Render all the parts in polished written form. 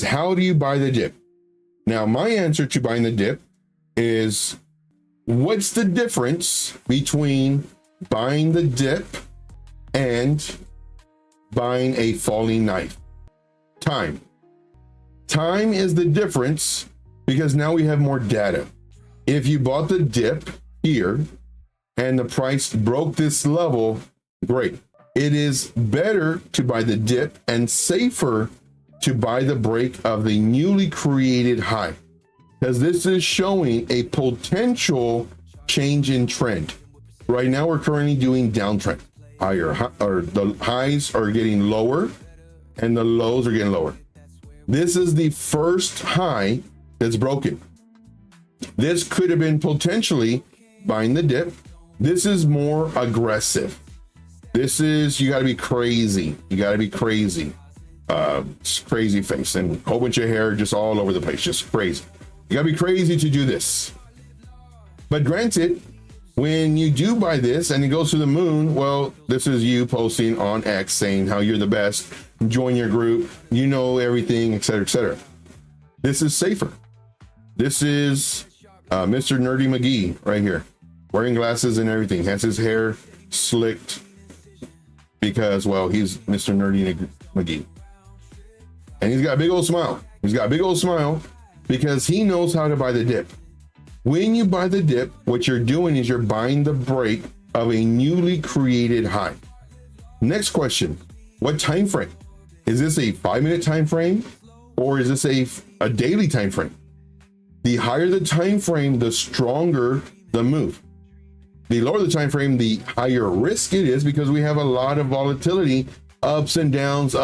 how do you buy the dip? Now, my answer to buying the dip is, what's the difference between buying the dip and buying a falling knife? Time. Time is the difference, because now we have more data. If you bought the dip here and the price broke this level, great. It is better to buy the dip and safer to buy the break of the newly created high, because this is showing a potential change in trend. Right now, we're currently doing downtrend. The highs are getting lower and the lows are getting lower. This is the first high that's broken. This could have been potentially buying the dip. This is more aggressive. This is, you got to be crazy. You got to be crazy. Crazy face and a whole bunch of hair just all over the place, just crazy. You gotta be crazy to do this. But granted, when you do buy this and it goes to the moon, well, this is you posting on X saying how you're the best, join your group, you know everything, etc., etc. This is safer. This is Mr. Nerdy McGee right here, wearing glasses and everything, has his hair slicked because, well, he's Mr. Nerdy McGee. And he's got a big old smile. He's got a big old smile because he knows how to buy the dip. When you buy the dip, what you're doing is you're buying the break of a newly created high. Next question, what time frame? Is this a 5-minute time frame or is this a daily time frame? The higher the time frame, the stronger the move. The lower the time frame, the higher risk it is, because we have a lot of volatility, ups and downs,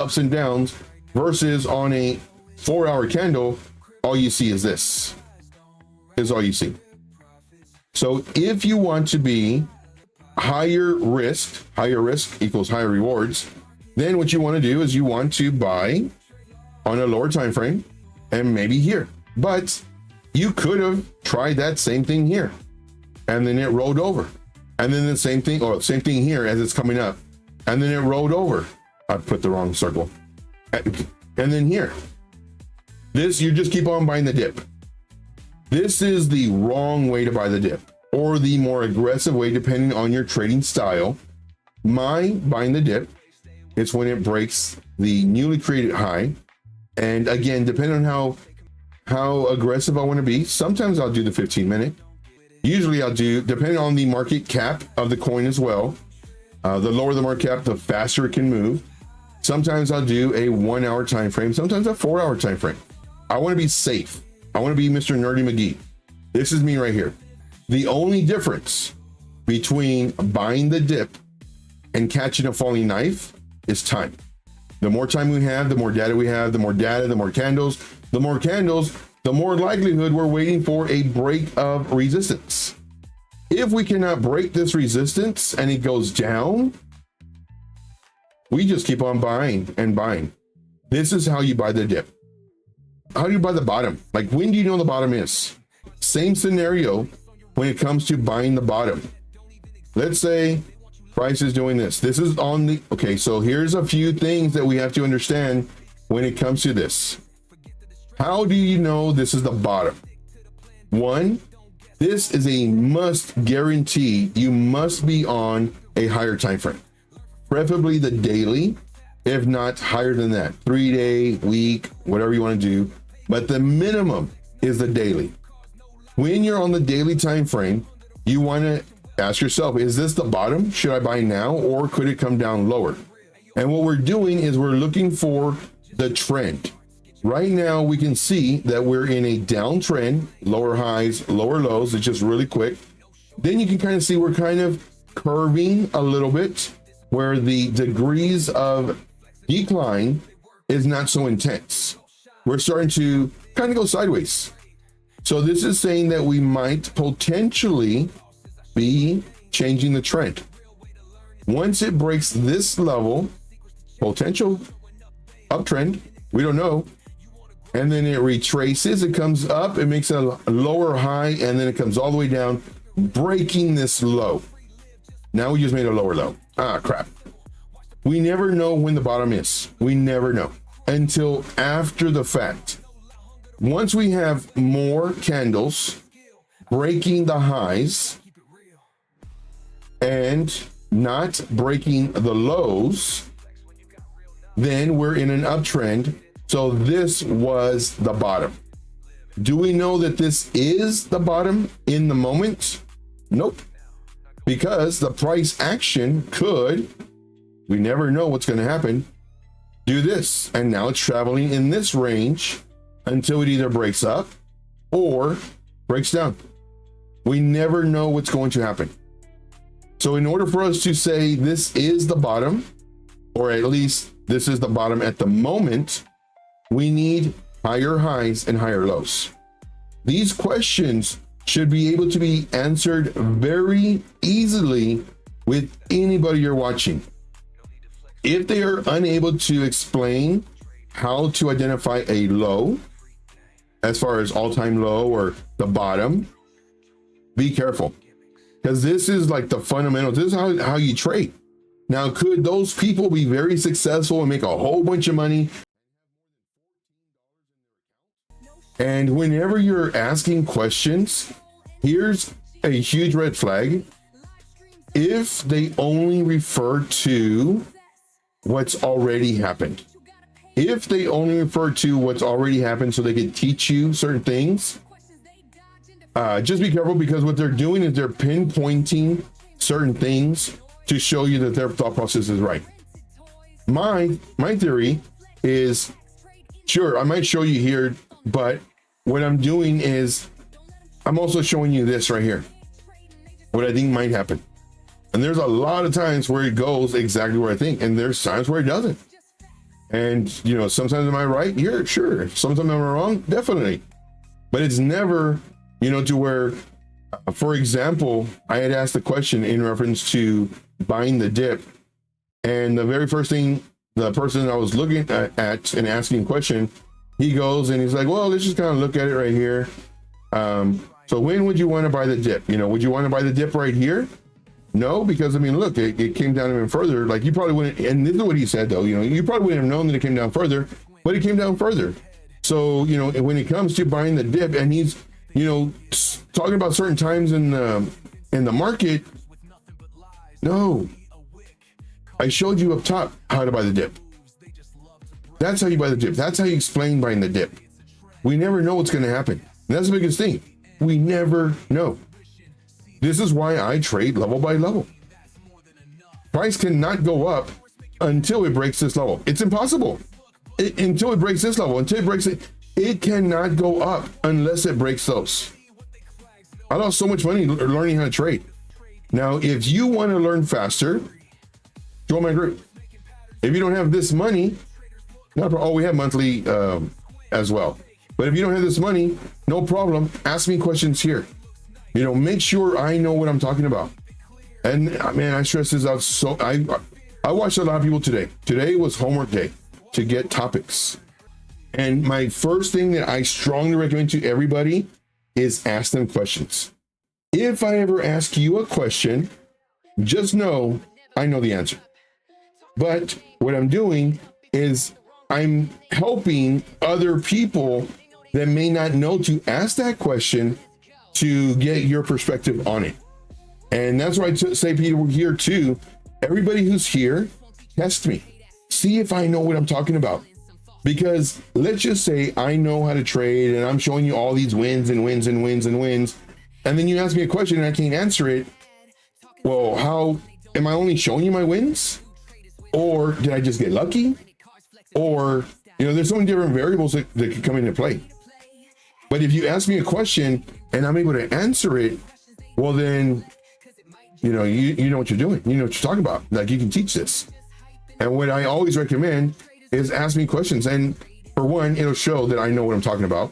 versus on a 4-hour candle, all you see is this. Is all you see. So if you want to be higher risk equals higher rewards, then what you want to do is you want to buy on a lower time frame and maybe here. But you could have tried that same thing here and then it rolled over. And then the same thing here as it's coming up. And then it rolled over. I put the wrong circle. And then here, this, you just keep on buying the dip. This is the wrong way to buy the dip, or the more aggressive way, depending on your trading style. My buying the dip, it's when it breaks the newly created high. And again, depending on how aggressive I want to be, sometimes I'll do the 15-minute. Usually I'll do, depending on the market cap of the coin as well. The lower the market cap, the faster it can move. Sometimes I'll do a 1-hour time frame, sometimes a 4-hour time frame. I want to be safe. I want to be Mr. Nerdy McGee. This is me right here. The only difference between buying the dip and catching a falling knife is time. The more time we have, the more data we have, the more data, the more candles, the more likelihood we're waiting for a break of resistance. If we cannot break this resistance and it goes down, we just keep on buying and buying. This is how you buy the dip. How do you buy the bottom? Like, when do you know the bottom is? Same scenario when it comes to buying the bottom. Let's say price is doing this. This is on the, okay, so here's a few things that we have to understand when it comes to this. How do you know this is the bottom? One, this is a must guarantee. You must be on a higher time frame. Preferably the daily, if not higher than that, 3-day, week, whatever you want to do. But the minimum is the daily. When you're on the daily time frame, you want to ask yourself, is this the bottom? Should I buy now, or could it come down lower? And what we're doing is we're looking for the trend. Right now, we can see that we're in a downtrend, lower highs, lower lows. It's just really quick. Then you can kind of see we're kind of curving a little bit, where the degrees of decline is not so intense. We're starting to kind of go sideways. So this is saying that we might potentially be changing the trend. Once it breaks this level, potential uptrend, we don't know. And then it retraces, it comes up, it makes a lower high, and then it comes all the way down, breaking this low. Now we just made a lower low. Ah, crap. We never know when the bottom is. We never know. until after the fact. Once we have more candles breaking the highs and not breaking the lows, then we're in an uptrend. So this was the bottom. Do we know that this is the bottom in the moment? Nope. Because the price action could, we never know what's going to happen, do this. And now it's traveling in this range until it either breaks up or breaks down. We never know what's going to happen. So in order for us to say this is the bottom, or at least this is the bottom at the moment, we need higher highs and higher lows. These questions should be able to be answered very easily with anybody you're watching. If they are unable to explain how to identify a low, as far as all-time low or the bottom, be careful, because this is like the fundamentals. This is how you trade. Now, could those people be very successful and make a whole bunch of money? And whenever you're asking questions, here's a huge red flag. If they only refer to what's already happened, if they only refer to what's already happened so they can teach you certain things, just be careful, because what they're doing is they're pinpointing certain things to show you that their thought process is right. My theory is, sure, I might show you here, but what I'm doing is I'm also showing you this right here, what I think might happen. And there's a lot of times where it goes exactly where I think, and there's times where it doesn't. And, you know, sometimes am I right? Yeah, sure. Sometimes am I wrong? Definitely. But it's never, you know, to where, for example, I had asked the question in reference to buying the dip. And the very first thing, the person I was looking at and asking a question, he goes and he's like, well, let's just kind of look at it right here. So when would you want to buy the dip? You know, would you want to buy the dip right here? No, because I mean, look, it came down even further. Like you probably wouldn't, and this is what he said though, you know, you probably wouldn't have known that it came down further, but it came down further. So, you know, when it comes to buying the dip, and he's, you know, talking about certain times in the market, no, I showed you up top how to buy the dip. That's how you buy the dip. That's how you explain buying the dip. We never know what's going to happen. And that's the biggest thing. We never know. This is why I trade level by level. Price cannot go up until it breaks this level. It's impossible. Until it breaks this level, until it breaks it, it cannot go up unless it breaks those. I lost so much money learning how to trade. Now, if you want to learn faster, join my group. If you don't have this money, we have monthly as well. But if you don't have this money, no problem. Ask me questions here. You know, make sure I know what I'm talking about. And man, I stress this out. So I watched a lot of people today. Today was homework day to get topics. And my first thing that I strongly recommend to everybody is ask them questions. If I ever ask you a question, just know I know the answer. But what I'm doing is I'm helping other people that may not know to ask that question to get your perspective on it. And that's why I say people here too, everybody who's here, test me. See if I know what I'm talking about. Because let's just say I know how to trade and I'm showing you all these wins and wins and wins and wins. And then you ask me a question and I can't answer it. Well, how am I only showing you my wins? Or did I just get lucky? Or, you know, there's so many different variables that could come into play. But if you ask me a question and I'm able to answer it, well then, you know, you know what you're doing. You know what you're talking about. Like you can teach this. And what I always recommend is ask me questions. And for one, it'll show that I know what I'm talking about.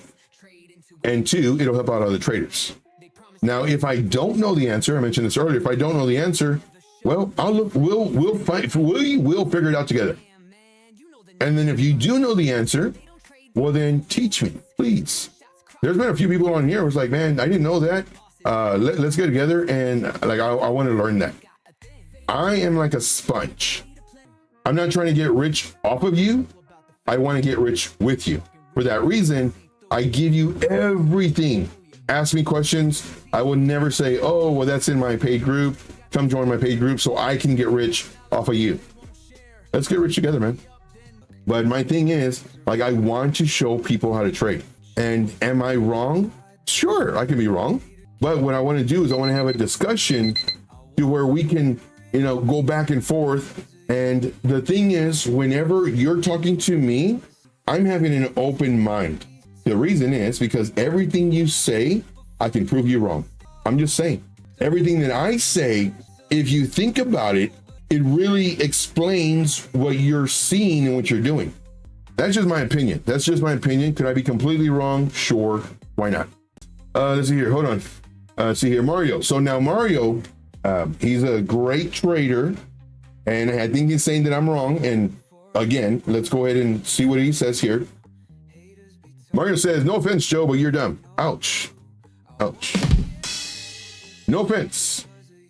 And two, it'll help out other traders. Now, if I don't know the answer, I mentioned this earlier, if I don't know the answer, well, I'll look, we'll fight, we'll figure it out together. And then if you do know the answer, well then teach me, please. There's been a few people on here who was like, man, I didn't know that. Let's get together and like, I want to learn that. I am like a sponge. I'm not trying to get rich off of you. I want to get rich with you. For that reason, I give you everything. Ask me questions. I will never say, oh, well, that's in my paid group. Come join my paid group so I can get rich off of you. Let's get rich together, man. But my thing is, like, I want to show people how to trade. And am I wrong? Sure, I can be wrong. But what I want to do is I want to have a discussion to where we can, go back and forth. And the thing is, whenever you're talking to me, I'm having an open mind. The reason is because everything you say, I can prove you wrong. I'm just saying. Everything that I say, if you think about it, it really explains what you're seeing and what you're doing. That's just my opinion. That's just my opinion. Could I be completely wrong? Sure. Why not? Let's see here. Hold on. See here, Mario. So now Mario, he's a great trader. And I think he's saying that I'm wrong. And again, let's go ahead and see what he says here. Mario says, no offense, Joe, but you're dumb. Ouch. Ouch. No offense.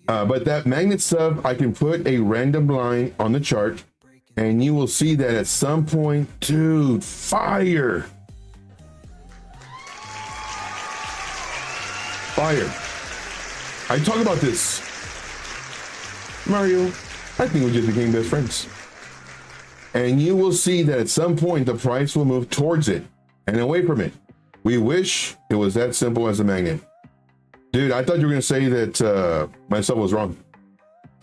But that magnet sub, I can put a random line on the chart and you will see that at some point, dude, fire. Fire. I talk about this. Mario, I think we just became best friends. And you will see that at some point, the price will move towards it and away from it. We wish it was that simple as a magnet. Dude, I thought you were going to say that myself was wrong.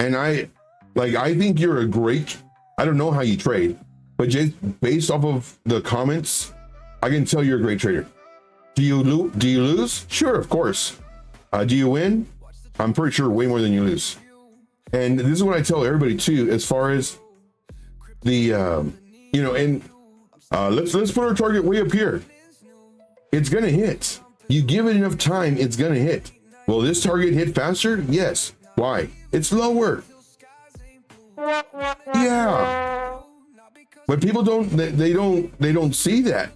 And I think you're a great, I don't know how you trade, but just based off of the comments, I can tell you're a great trader. Do you lose? Sure, of course. Do you win? I'm pretty sure way more than you lose. And this is what I tell everybody too, as far as the, let's put our target way up here. It's going to hit. You give it enough time, it's going to hit. Will this target hit faster? Yes. Why? It's lower. Yeah. But people don't see that.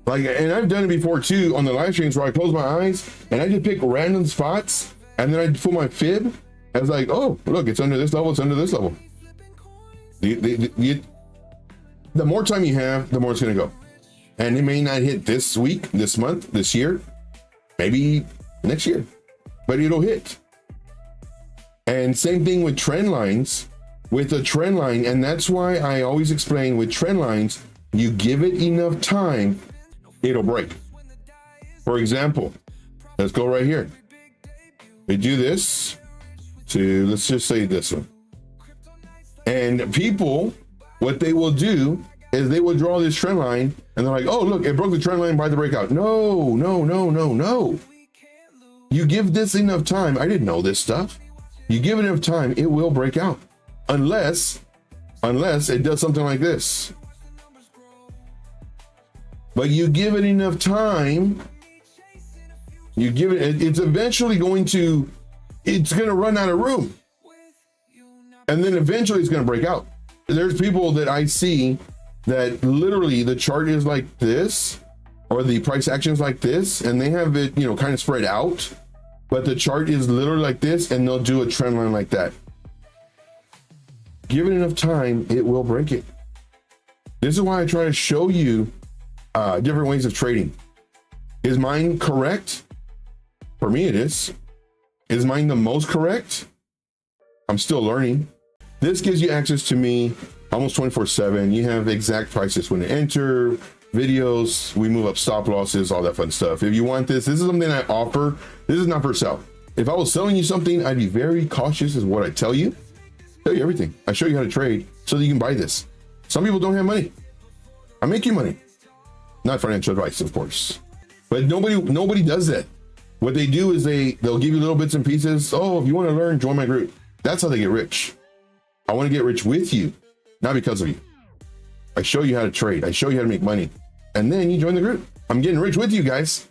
Like, and I've done it before too on the live streams where I close my eyes and I just pick random spots and then I put my fib. I was like, oh, look, it's under this level, it's under this level. The more time you have, the more it's going to go. And it may not hit this week, this month, this year, maybe next year, but it'll hit. And same thing with trend lines, with a trend line. And that's why I always explain with trend lines, you give it enough time, it'll break. For example, let's go right here. We do this to, let's just say this one. And people, what they will do is they will draw this trend line and they're like, oh, look, it broke the trend line by the breakout. No. You give this enough time. I didn't know this stuff. You give it enough time, it will break out. Unless it does something like this. But you give it enough time, it's eventually going to run out of room. And then eventually it's going to break out. There's people that I see that literally the chart is like this, or the price action is like this, and they have it, kind of spread out, but the chart is literally like this, and they'll do a trend line like that. Give it enough time, it will break it. This is why I try to show you different ways of trading. Is mine correct? For me, it is. Is mine the most correct? I'm still learning. This gives you access to me almost 24/7. You have exact prices when to enter, videos, we move up stop losses, all that fun stuff. If you want this is something I offer. This is not for sale. If I was selling you something, I'd be very cautious as what I tell you. Tell you everything. I show you how to trade so that you can buy this. Some people don't have money. I make you money. Not financial advice, of course. But nobody does that. What they do is they'll give you little bits and pieces. Oh, if you want to learn, join my group. That's how they get rich. I want to get rich with you, not because of you. I show you how to trade. I show you how to make money. And then you join the group. I'm getting rich with you guys.